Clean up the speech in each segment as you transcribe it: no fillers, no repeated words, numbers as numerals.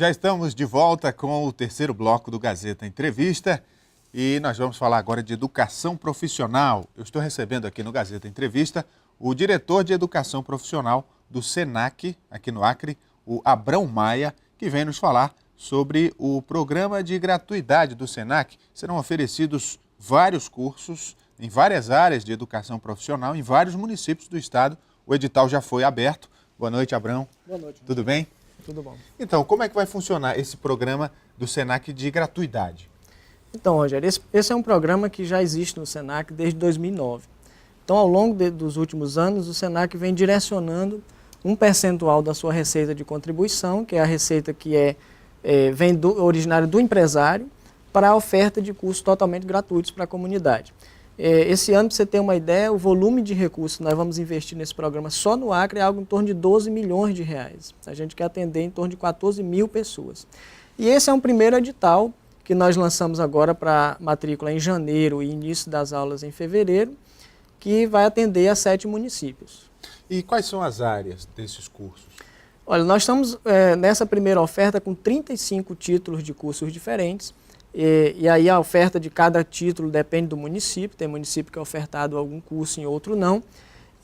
Já estamos de volta com o terceiro bloco do Gazeta Entrevista e nós vamos falar agora de educação profissional. Eu estou recebendo aqui no Gazeta Entrevista o diretor de educação profissional do SENAC, aqui no Acre, o Abrão Maia, que vem nos falar sobre o programa de gratuidade do SENAC. Serão oferecidos vários cursos em várias áreas de educação profissional em vários municípios do estado. O edital já foi aberto. Boa noite, Abrão. Boa noite. Tudo bem? Tudo bom. Então, como é que vai funcionar esse programa do SENAC de gratuidade? Então, Rogério, esse é um programa que já existe no SENAC desde 2009. Então, ao longo dos últimos anos, o SENAC vem direcionando um percentual da sua receita de contribuição, que é a receita que vem originária do empresário, para a oferta de cursos totalmente gratuitos para a comunidade. Esse ano, para você ter uma ideia, o volume de recursos que nós vamos investir nesse programa só no Acre é algo em torno de 12 milhões de reais. A gente quer atender em torno de 14 mil pessoas. E esse é um primeiro edital que nós lançamos agora para matrícula em janeiro e início das aulas em fevereiro, que vai atender a 7 municípios. E quais são as áreas desses cursos? Olha, nós estamos nessa primeira oferta com 35 títulos de cursos diferentes. E aí a oferta de cada título depende do município, tem município que é ofertado algum curso e outro não,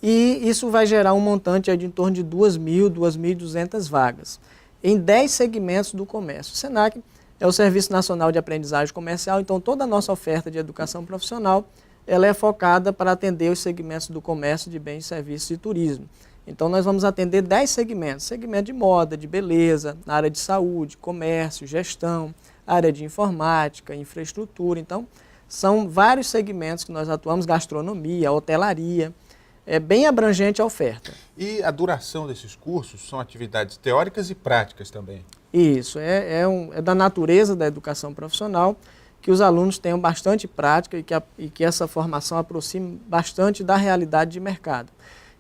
e isso vai gerar um montante de em torno de 2.000, 2.200 vagas, em 10 segmentos do comércio. O SENAC é o Serviço Nacional de Aprendizagem Comercial, então toda a nossa oferta de educação profissional ela é focada para atender os segmentos do comércio, de bens, serviços e turismo. Então nós vamos atender 10 segmentos, segmento de moda, de beleza, na área de saúde, comércio, gestão, área de informática, infraestrutura. Então, são vários segmentos que nós atuamos, gastronomia, hotelaria, é bem abrangente a oferta. E a duração desses cursos são atividades teóricas e práticas também? Isso, é da natureza da educação profissional que os alunos tenham bastante prática e que essa formação aproxime bastante da realidade de mercado.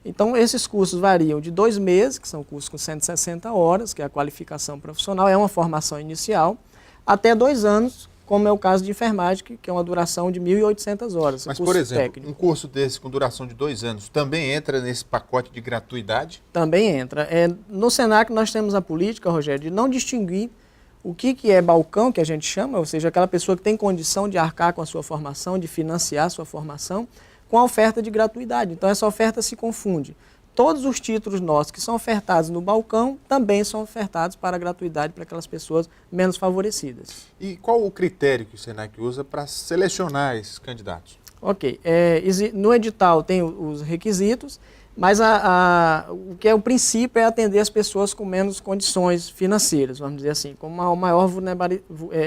Então, esses cursos variam de 2 meses, que são cursos com 160 horas, que é a qualificação profissional, é uma formação inicial, até 2 anos, como é o caso de enfermagem, que é uma duração de 1.800 horas. Mas, por exemplo, um curso desse com duração de 2 anos também entra nesse pacote de gratuidade? Também entra. No SENAC nós temos a política, Rogério, de não distinguir o que é balcão, que a gente chama, ou seja, aquela pessoa que tem condição de arcar com a sua formação, de financiar a sua formação, com a oferta de gratuidade. Então, essa oferta se confunde. Todos os títulos nossos que são ofertados no balcão também são ofertados para gratuidade para aquelas pessoas menos favorecidas. E qual o critério que o SENAC usa para selecionar esses candidatos? Ok. No edital tem os requisitos, mas o que é o princípio é atender as pessoas com menos condições financeiras, vamos dizer assim, com uma maior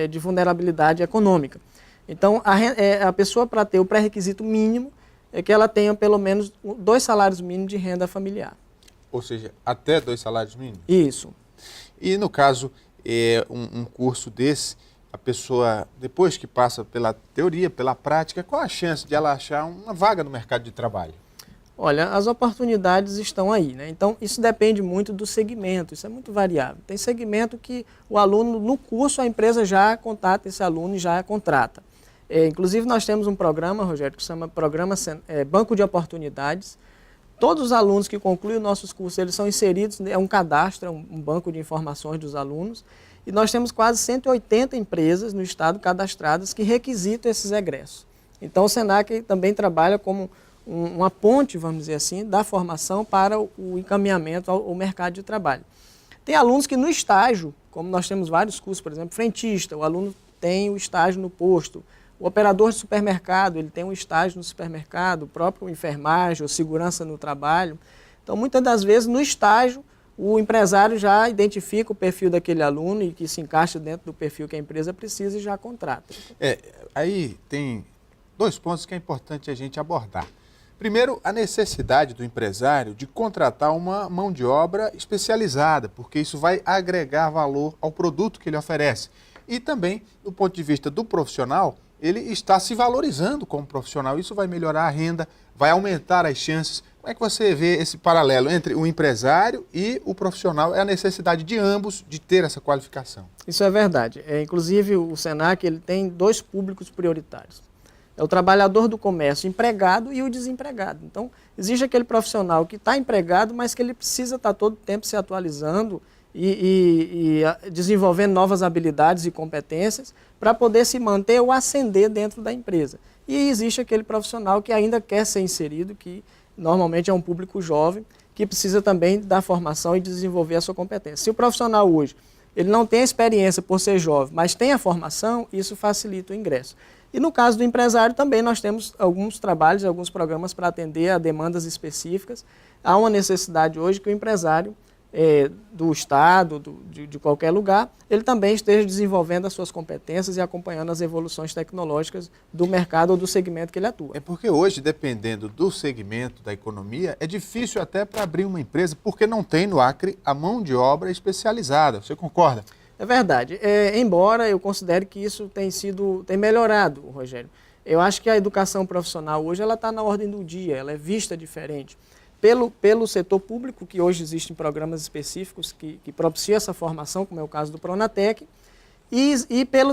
de vulnerabilidade econômica. Então, a pessoa, para ter o pré-requisito mínimo, é que ela tenha pelo menos 2 salários mínimos de renda familiar. Ou seja, até 2 salários mínimos? Isso. E no caso, um curso desse, a pessoa, depois que passa pela teoria, pela prática, qual a chance de ela achar uma vaga no mercado de trabalho? Olha, as oportunidades estão aí, né? Então, isso depende muito do segmento, isso é muito variável. Tem segmento que o aluno, no curso, a empresa já contata esse aluno e já contrata. Inclusive, nós temos um programa, Rogério, que se chama Banco de Oportunidades. Todos os alunos que concluem os nossos cursos, eles são inseridos, é um cadastro, é um banco de informações dos alunos. E nós temos quase 180 empresas no estado cadastradas que requisitam esses egressos. Então, o SENAC também trabalha como uma ponte, vamos dizer assim, da formação para o encaminhamento ao mercado de trabalho. Tem alunos que no estágio, como nós temos vários cursos, por exemplo, frentista, o aluno tem o estágio no posto. O operador de supermercado, ele tem um estágio no supermercado, o próprio enfermagem ou segurança no trabalho. Então, muitas das vezes, no estágio, o empresário já identifica o perfil daquele aluno e que se encaixa dentro do perfil que a empresa precisa e já contrata. Aí tem 2 pontos que é importante a gente abordar. Primeiro, a necessidade do empresário de contratar uma mão de obra especializada, porque isso vai agregar valor ao produto que ele oferece. E também, do ponto de vista do profissional, ele está se valorizando como profissional. Isso vai melhorar a renda, vai aumentar as chances. Como é que você vê esse paralelo entre o empresário e o profissional? É a necessidade de ambos de ter essa qualificação. Isso é verdade. Inclusive, o SENAC ele tem 2 públicos prioritários. É o trabalhador do comércio empregado e o desempregado. Então, existe aquele profissional que está empregado, mas que ele precisa estar todo o tempo se atualizando desenvolvendo novas habilidades e competências para poder se manter ou ascender dentro da empresa. E existe aquele profissional que ainda quer ser inserido, que normalmente é um público jovem, que precisa também da formação e desenvolver a sua competência. Se o profissional hoje ele não tem a experiência por ser jovem, mas tem a formação, isso facilita o ingresso. E no caso do empresário também nós temos alguns trabalhos, alguns programas para atender a demandas específicas. Há uma necessidade hoje que o empresário do Estado, de qualquer lugar, ele também esteja desenvolvendo as suas competências e acompanhando as evoluções tecnológicas do mercado ou do segmento que ele atua. É porque hoje, dependendo do segmento da economia, é difícil até para abrir uma empresa, porque não tem no Acre a mão de obra especializada. Você concorda? É verdade. Embora eu considere que isso tem melhorado, Rogério. Eu acho que a educação profissional hoje ela está na ordem do dia, ela é vista diferente. Pelo setor público, que hoje existem programas específicos que propiciam essa formação, como é o caso do Pronatec, e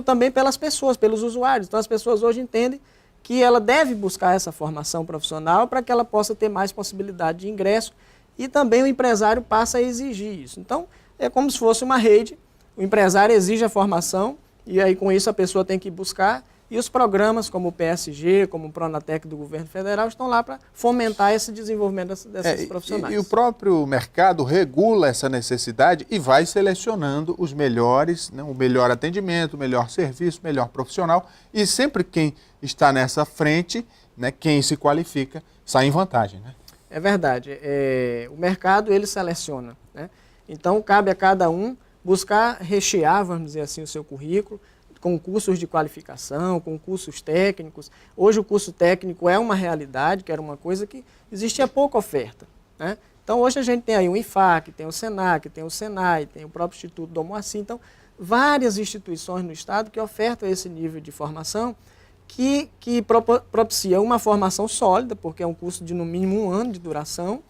também pelas pessoas, pelos usuários. Então, as pessoas hoje entendem que ela deve buscar essa formação profissional para que ela possa ter mais possibilidade de ingresso e também o empresário passa a exigir isso. Então, é como se fosse uma rede, o empresário exige a formação e aí com isso a pessoa tem que buscar. E os programas como o PSG, como o Pronatec do governo federal, estão lá para fomentar esse desenvolvimento desses profissionais. E o próprio mercado regula essa necessidade e vai selecionando os melhores, né, o melhor atendimento, o melhor serviço, o melhor profissional. E sempre quem está nessa frente, né, quem se qualifica, sai em vantagem. Né? É verdade. O mercado ele seleciona. Né? Então, cabe a cada um buscar rechear, vamos dizer assim, o seu currículo, com cursos de qualificação, com cursos técnicos. Hoje o curso técnico é uma realidade, que era uma coisa que existia pouca oferta. Né? Então hoje a gente tem aí o IFAC, tem o SENAC, tem o SENAI, tem o próprio Instituto do Moacir. Então, várias instituições no Estado que ofertam esse nível de formação que propicia uma formação sólida, porque é um curso de no mínimo 1 ano de duração,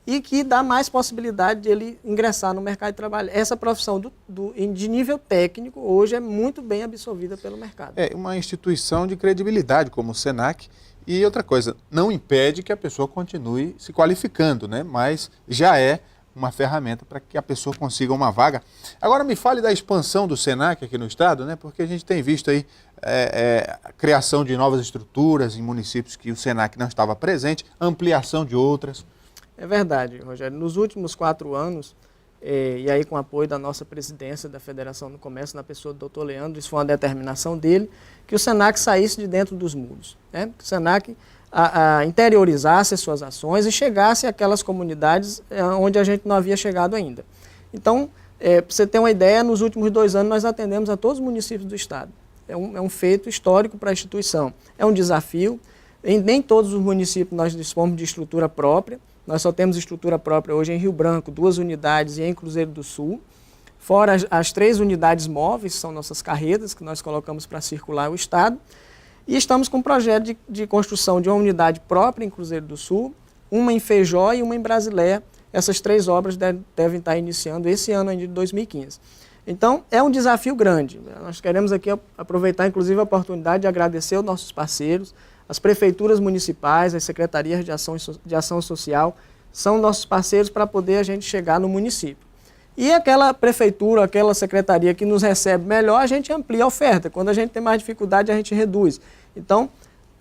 e que dá mais possibilidade de ele ingressar no mercado de trabalho. Essa profissão de nível técnico hoje é muito bem absorvida pelo mercado. É uma instituição de credibilidade como o SENAC. E outra coisa, não impede que a pessoa continue se qualificando, né? Mas já é uma ferramenta para que a pessoa consiga uma vaga. Agora me fale da expansão do SENAC aqui no estado, né? Porque a gente tem visto aí a criação de novas estruturas em municípios que o SENAC não estava presente, ampliação de outras. É verdade, Rogério. Nos últimos 4 anos, e aí com o apoio da nossa presidência da Federação do Comércio, na pessoa do Dr. Leandro, isso foi uma determinação dele, que o SENAC saísse de dentro dos muros. Né? Que o SENAC interiorizasse as suas ações e chegasse àquelas comunidades onde a gente não havia chegado ainda. Então, para você ter uma ideia, nos últimos 2 anos nós atendemos a todos os municípios do estado. É um feito histórico para a instituição. É um desafio. Em nem todos os municípios nós dispomos de estrutura própria. Nós só temos estrutura própria hoje em Rio Branco, 2 unidades, e em Cruzeiro do Sul. Fora as 3 unidades móveis, são nossas carretas, que nós colocamos para circular o estado. E estamos com um projeto de construção de uma unidade própria em Cruzeiro do Sul, uma em Feijó e uma em Brasileia. Essas 3 obras devem estar iniciando esse ano ainda de 2015. Então, é um desafio grande. Nós queremos aqui aproveitar, inclusive, a oportunidade de agradecer aos nossos parceiros, as prefeituras municipais, as secretarias de ação social, são nossos parceiros para poder a gente chegar no município. E aquela prefeitura, aquela secretaria que nos recebe melhor, a gente amplia a oferta. Quando a gente tem mais dificuldade, a gente reduz. Então,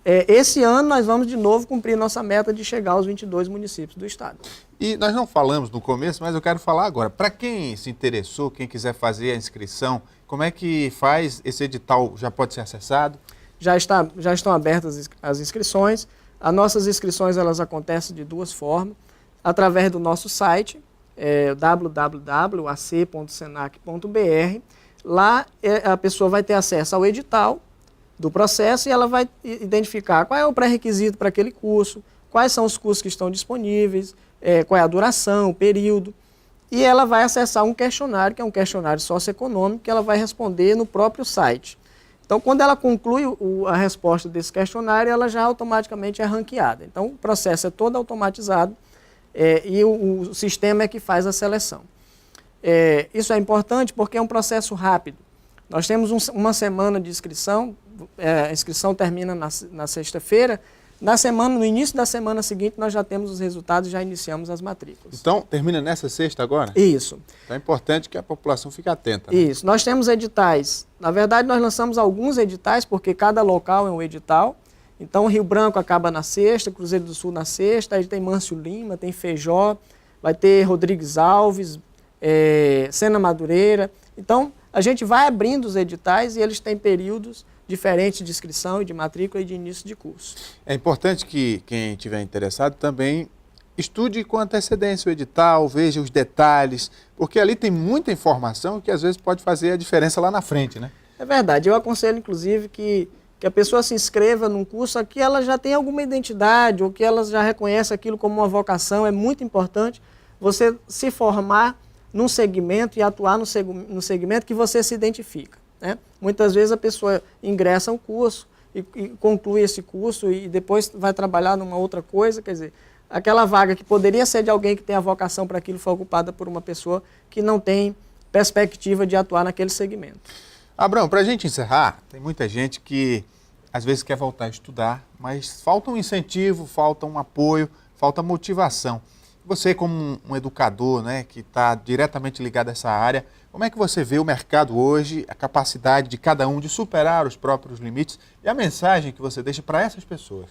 esse ano nós vamos de novo cumprir nossa meta de chegar aos 22 municípios do estado. E nós não falamos no começo, mas eu quero falar agora. Para quem se interessou, quem quiser fazer a inscrição, como é que faz? Esse edital já pode ser acessado? Já estão abertas as inscrições. As nossas inscrições elas acontecem de 2 formas. Através do nosso site, www.ac.senac.br. Lá a pessoa vai ter acesso ao edital do processo e ela vai identificar qual é o pré-requisito para aquele curso, quais são os cursos que estão disponíveis, qual é a duração, o período. E ela vai acessar um questionário, que é um questionário socioeconômico, que ela vai responder no próprio site. Então, quando ela conclui a resposta desse questionário, ela já automaticamente é ranqueada. Então, o processo é todo automatizado e o sistema é que faz a seleção. Isso é importante porque é um processo rápido. Nós temos uma semana de inscrição, a inscrição termina na sexta-feira, No início da semana seguinte, nós já temos os resultados e já iniciamos as matrículas. Então, termina nessa sexta agora? Isso. Então é importante que a população fique atenta. Né? Isso. Nós temos editais. Na verdade, nós lançamos alguns editais, porque cada local é um edital. Então, Rio Branco acaba na sexta, Cruzeiro do Sul na sexta, aí tem Mâncio Lima, tem Feijó, vai ter Rodrigues Alves, Sena Madureira. Então, a gente vai abrindo os editais e eles têm períodos diferentes de inscrição e de matrícula e de início de curso. É importante que quem estiver interessado também estude com antecedência o edital, veja os detalhes, porque ali tem muita informação que às vezes pode fazer a diferença lá na frente, né? É verdade. Eu aconselho, inclusive, que a pessoa se inscreva num curso que ela já tem alguma identidade ou que ela já reconhece aquilo como uma vocação. É muito importante você se formar num segmento e atuar no segmento que você se identifica. Né? Muitas vezes a pessoa ingressa um curso e conclui esse curso e depois vai trabalhar numa outra coisa, quer dizer, aquela vaga que poderia ser de alguém que tem a vocação para aquilo foi ocupada por uma pessoa que não tem perspectiva de atuar naquele segmento. Abrão, para a gente encerrar, tem muita gente que às vezes quer voltar a estudar, mas falta um incentivo, falta um apoio, falta motivação. Você como um educador, né, que está diretamente ligado a essa área, como é que você vê o mercado hoje, a capacidade de cada um de superar os próprios limites e a mensagem que você deixa para essas pessoas?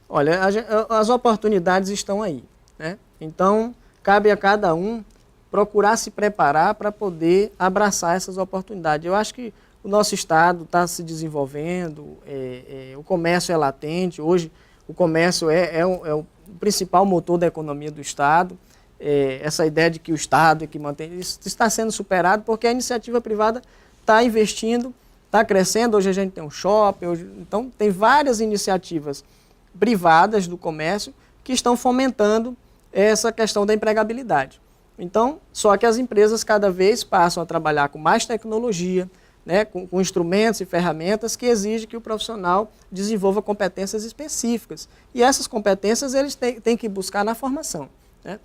Olha, as oportunidades estão aí, né? Então, cabe a cada um procurar se preparar para poder abraçar essas oportunidades. Eu acho que o nosso estado está se desenvolvendo, o comércio é latente, hoje o comércio é o principal motor da economia do estado. Essa ideia de que o estado é que mantém, isso está sendo superado porque a iniciativa privada está investindo, está crescendo. Hoje a gente tem um shopping, então tem várias iniciativas privadas do comércio que estão fomentando essa questão da empregabilidade. Então, só que as empresas cada vez passam a trabalhar com mais tecnologia, né, com instrumentos e ferramentas que exigem que o profissional desenvolva competências específicas. E essas competências eles têm que buscar na formação. Né?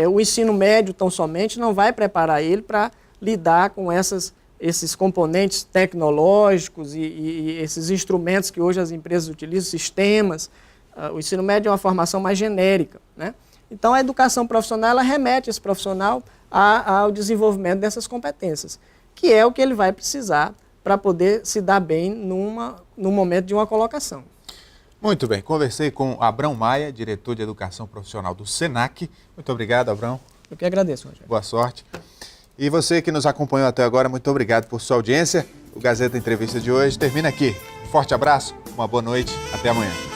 O ensino médio, tão somente, não vai preparar ele para lidar com esses componentes tecnológicos e esses instrumentos que hoje as empresas utilizam, sistemas. O ensino médio é uma formação mais genérica. Né? Então, a educação profissional ela remete esse profissional ao desenvolvimento dessas competências, que é o que ele vai precisar para poder se dar bem no momento de uma colocação. Muito bem, conversei com Abrão Maia, diretor de Educação Profissional do SENAC. Muito obrigado, Abrão. Eu que agradeço, Rogério. Boa sorte. E você que nos acompanhou até agora, muito obrigado por sua audiência. O Gazeta Entrevista de hoje termina aqui. Um forte abraço, uma boa noite, até amanhã.